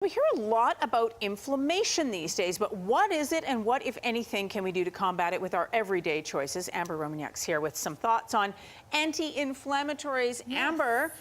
We hear a lot about inflammation these days, but what is it and what, if anything, can we do to combat it with our everyday choices? Amber Romaniuk's here with some thoughts on anti-inflammatories. Yes. Amber,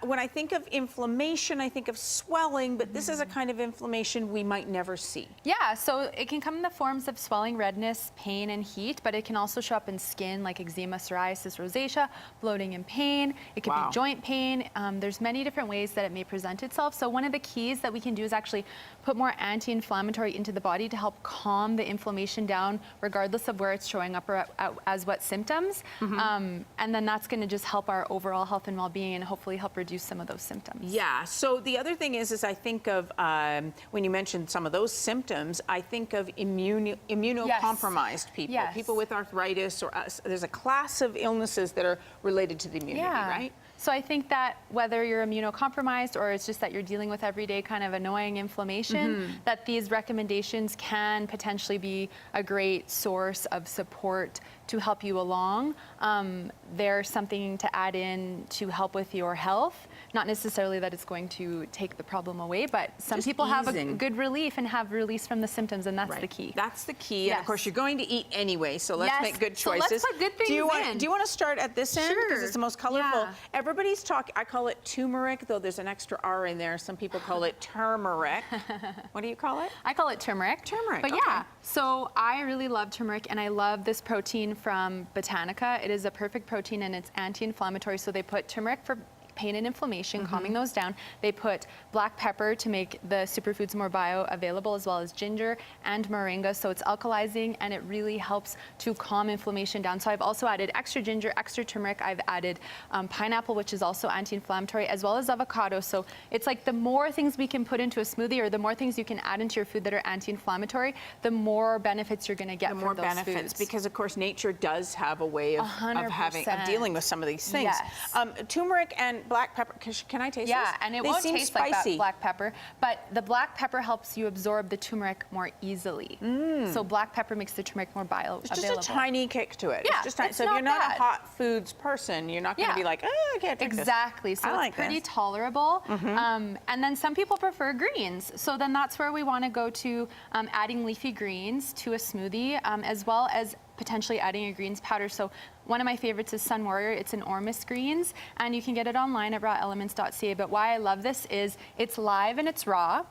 when I think of inflammation, I think of swelling, but this is a kind of inflammation we might never see. Yeah, so it can come in the forms of swelling, redness, pain, and heat, but it can also show up in skin like eczema, psoriasis, rosacea, bloating and pain. It can be joint pain. There's many different ways that it may present itself. So one of the keys that we can do is actually put more anti-inflammatory into the body to help calm the inflammation down, regardless of where it's showing up or as what symptoms. And then that's going to just help our overall health and well-being and hopefully help reduce some of those symptoms. Yeah, so the other thing is I think of, when you mentioned some of those symptoms, I think of immunocompromised people, people with arthritis, or there's a class of illnesses that are related to the immunity, right? So I think that whether you're immunocompromised or it's just that you're dealing with everyday kind of annoying inflammation, that these recommendations can potentially be a great source of support to help you along. There's something to add in to help with your health. Not necessarily that it's going to take the problem away, but some people have a good relief and have release from the symptoms, and that's the key. That's the key. And of course, you're going to eat anyway, so let's make good choices. So let's put good things in. Do you want to start at this end? Because it's the most colorful. Everybody's talking, I call it turmeric, though there's an extra R in there. Some people call it turmeric. What do you call it? I call it turmeric. Turmeric, But yeah, so I really love turmeric, and I love this protein from Botanica. It is a perfect protein, and it's anti-inflammatory, so they put turmeric for pain and inflammation, calming those down. They put black pepper to make the superfoods more bioavailable, as well as ginger and moringa, so it's alkalizing and it really helps to calm inflammation down. So I've also added extra ginger, extra turmeric. I've added pineapple, which is also anti-inflammatory, as well as avocado. So it's like the more things we can put into a smoothie, or the more things you can add into your food that are anti-inflammatory, the more benefits you're going to get from those foods. Because of course nature does have a way of dealing with some of these things. Turmeric and black pepper, can I taste this? Yeah, and it won't taste like that black pepper, but the black pepper helps you absorb the turmeric more easily. So black pepper makes the turmeric more bioavailable. It's just a tiny kick to it. Yeah, it's just tiny. So if you're not a hot foods person, you're not going to be like, oh, I can't take this. Exactly. So it's pretty tolerable. And then some people prefer greens. So then that's where we want to go to adding leafy greens to a smoothie, as well as potentially adding a greens powder. So one of my favorites is Sun Warrior. It's an Ormus greens, and you can get it online at rawelements.ca. But why I love this is it's live and it's raw.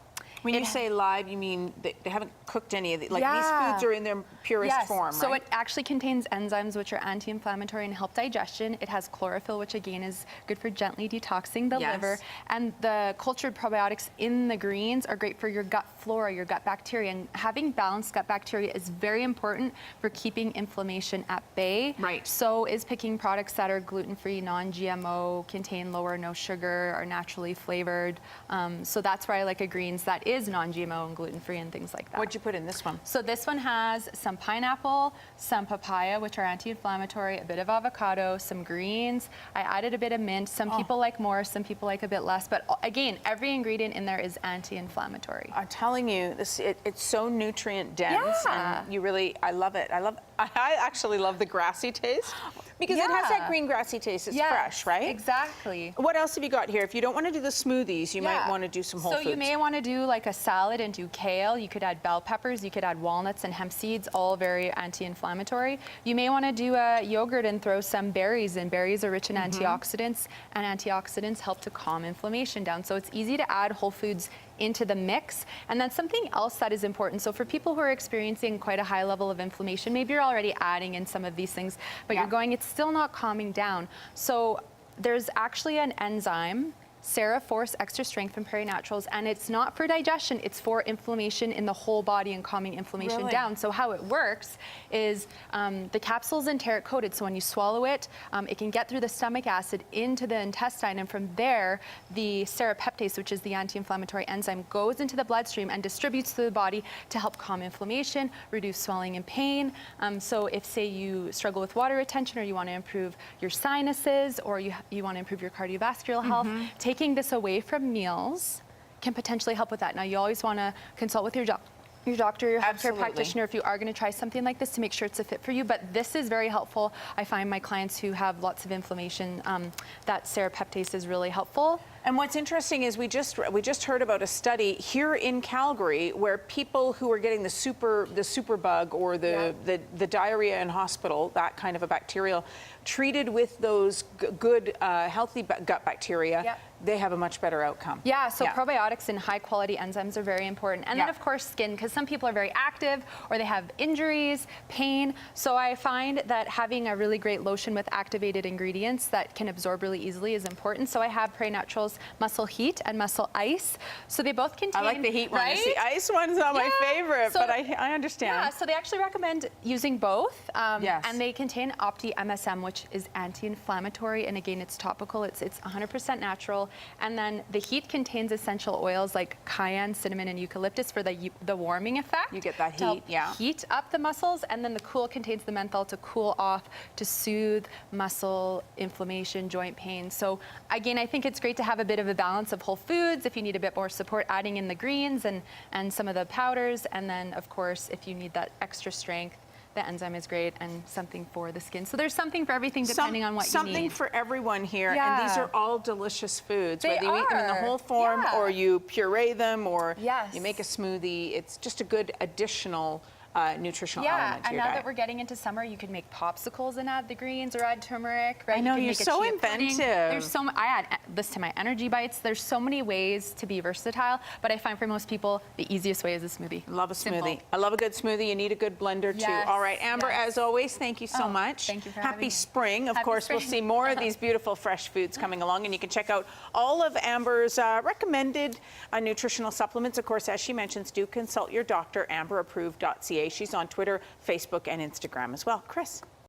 When you say live, you mean they haven't cooked any of the, like these foods are in their purest form, right? So it actually contains enzymes which are anti-inflammatory and help digestion. It has chlorophyll, which again is good for gently detoxing the liver. And the cultured probiotics in the greens are great for your gut flora, your gut bacteria. And having balanced gut bacteria is very important for keeping inflammation at bay. So is picking products that are gluten-free, non-GMO, contain low or no sugar, are naturally flavored. So that's why I like a greens that is non-GMO and gluten-free and things like that. What'd you put in this one? So this one has some pineapple, some papaya, which are anti-inflammatory, a bit of avocado, some greens. I added a bit of mint. Some people like more, some people like a bit less. But again, every ingredient in there is anti-inflammatory. I'm telling you, it's so nutrient dense, and you really, I love it. I actually love the grassy taste, because it has that green grassy taste. It's fresh, right? Exactly. What else have you got here? If you don't want to do the smoothies, you might want to do some whole foods. So you may want to do like a salad and do kale. You could add bell peppers. You could add walnuts and hemp seeds, all very anti-inflammatory. You may want to do a yogurt and throw some berries in. Berries are rich in antioxidants, and antioxidants help to calm inflammation down. So it's easy to add whole foods into the mix. And then something else that is important, so for people who are experiencing quite a high level of inflammation, maybe you're already adding in some of these things, but you're going, it's still not calming down. So there's actually an enzyme, Force Extra Strength from Prairie Naturals, and it's not for digestion, it's for inflammation in the whole body and calming inflammation down. So how it works is the capsule's enteric coated, so when you swallow it, it can get through the stomach acid into the intestine, and from there, the serrapeptase, which is the anti-inflammatory enzyme, goes into the bloodstream and distributes to the body to help calm inflammation, reduce swelling and pain. So if, say, you struggle with water retention, or you want to improve your sinuses, or you want to improve your cardiovascular health, taking this away from meals can potentially help with that. Now, you always want to consult with your your doctor, your healthcare Absolutely. practitioner, if you are going to try something like this, to make sure it's a fit for you. But this is very helpful. I find my clients who have lots of inflammation, that serrapeptase is really helpful. And what's interesting is we just heard about a study here in Calgary where people who are getting the super bug or the diarrhea in hospital, that kind of a bacterial, treated with those good healthy gut bacteria, they have a much better outcome. Yeah, so probiotics and high quality enzymes are very important. And then of course skin, because some people are very active or they have injuries, pain. So I find that having a really great lotion with activated ingredients that can absorb really easily is important. So I have Prey Naturals Muscle Heat and Muscle Ice. So they both contain, I like the heat one. right? The ice one's not my favorite, So but I understand. Yeah, so they actually recommend using both. Yes. And they contain Opti MSM, which is anti-inflammatory. And again, it's topical. It's 100% natural. And then the heat contains essential oils like cayenne, cinnamon, and eucalyptus for the warming effect. You get that to help heat, heat up the muscles. And then the cool contains the menthol to cool off, to soothe muscle inflammation, joint pain. So again, I think it's great to have a bit of a balance of whole foods. If you need a bit more support, adding in the greens and some of the powders. And then of course, if you need that extra strength, the enzyme is great, and something for the skin. So there's something for everything depending on what you need. Something for everyone here, Yeah. and these are all delicious foods. They Whether you eat them in the are. whole form or you puree them or Yes. you make a smoothie, it's just a good additional nutritional element to and your now diet. that we're getting into summer, you can make popsicles and add the greens or add turmeric, right? I know, you can you're make a so chia pudding. inventive. There's so I add this to my energy bites. There's so many ways to be versatile, but I find for most people, the easiest way is a smoothie. Love a Simple. smoothie. I love a good smoothie. You need a good blender too. Yes, All right, Amber, yes. as always, thank you so Oh, much. thank you for having Happy me. spring. Of Happy course, we'll spring. see more of these beautiful fresh foods coming along, and you can check out all of Amber's recommended nutritional supplements. Of course, as she mentions, do consult your doctor, amberapproved.ca. She's on Twitter, Facebook, and Instagram as well. Chris.